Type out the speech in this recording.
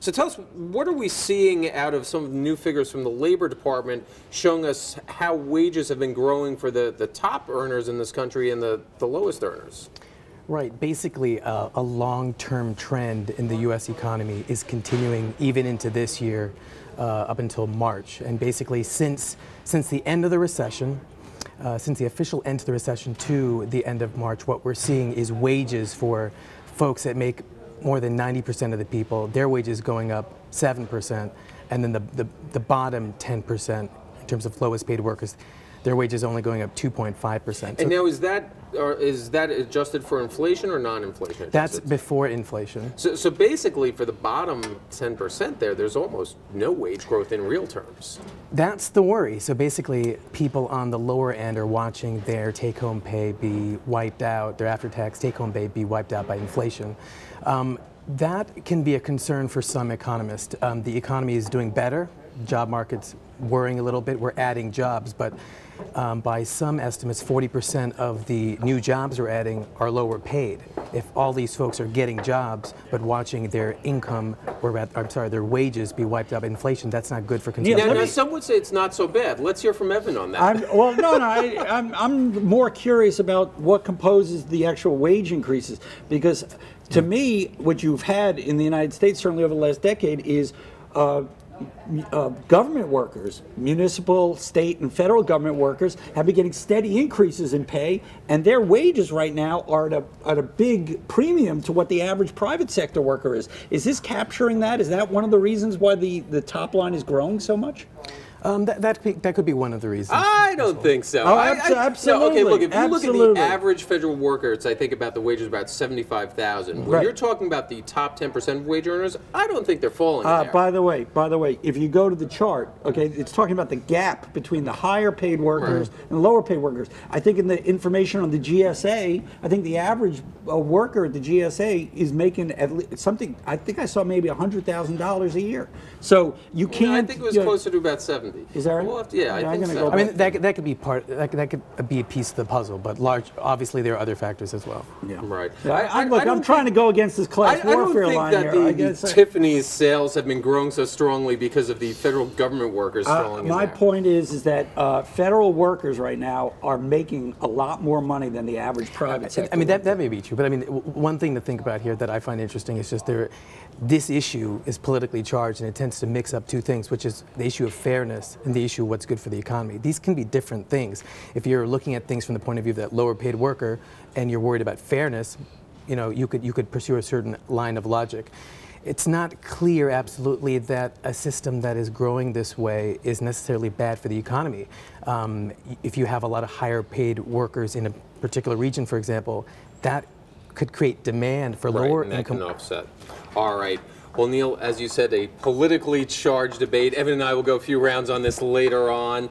So tell us, what are we seeing out of some of the new figures from the Labor Department showing us how wages have been growing for the top earners in this country and the lowest earners? Right. Basically, a long-term trend in the U.S. economy is continuing even into this year, up until March. And basically, since the end of the recession, since the official end to the recession to the end of March, what we're seeing is wages for folks that make more than 90% of the people, their wages going up 7%, and then the bottom 10% in terms of lowest paid workers, their wages only going up 2.5%. And now is that adjusted for inflation or non-inflation? That's before inflation. So basically for the bottom 10% there's almost no wage growth in real terms. That's the worry. So basically people on the lower end are watching their take-home pay be wiped out, their after-tax take-home pay be wiped out by inflation. That can be a concern for some economists. The economy is doing better. Job market's worrying a little bit. We're adding jobs, but by some estimates, 40% of the new jobs we're adding are lower paid. If all these folks are getting jobs, but watching their income, or I'm sorry, their wages be wiped out by inflation, that's not good for consumers. Now, some would say it's not so bad. Let's hear from Evan on that. I'm more curious about what composes the actual wage increases, because to me, what you've had in the United States, certainly over the last decade, is government workers, municipal, state, and federal government workers have been getting steady increases in pay, and their wages right now are at a big premium to what the average private sector worker is. Is this capturing that? Is that one of the reasons why the top line is growing so much? That could be one of the reasons. I don't think so. Oh, absolutely. No, okay, look, if you absolutely. look at the average federal worker, it's, I think, about the wages about $75,000. When Right. you're talking about the top 10% of wage earners, I don't think they're falling there. By the way, if you go to the chart, okay, it's talking about the gap between the higher paid workers and lower paid workers. I think in the information on the GSA, I think the average worker at the GSA is making at least something, I think I saw maybe $100,000 a year. So you can't. I think it was closer to about 70. Is that right? Well, yeah, I think so. I mean, that could be that could be a piece of the puzzle, but obviously there are other factors as well. Yeah. Right. I'm trying to go against this class warfare line here. I don't think that Tiffany's sales have been growing so strongly because of the federal government workers falling in My there. point is that federal workers right now are making a lot more money than the average private sector. I mean, that may be true, but I mean, one thing to think about here that I find interesting is just this issue is politically charged, and it tends to mix up two things, which is the issue of fairness and the issue of what's good for the economy. These can be different things. If you're looking at things from the point of view of that lower paid worker and you're worried about fairness, you know, you could pursue a certain line of logic. It's not clear absolutely that a system that is growing this way is necessarily bad for the economy. If you have a lot of higher paid workers in a particular region, for example, that could create demand for lower and that income. can offset. All right. Well, Neil, as you said, a politically charged debate. Evan and I will go a few rounds on this later on.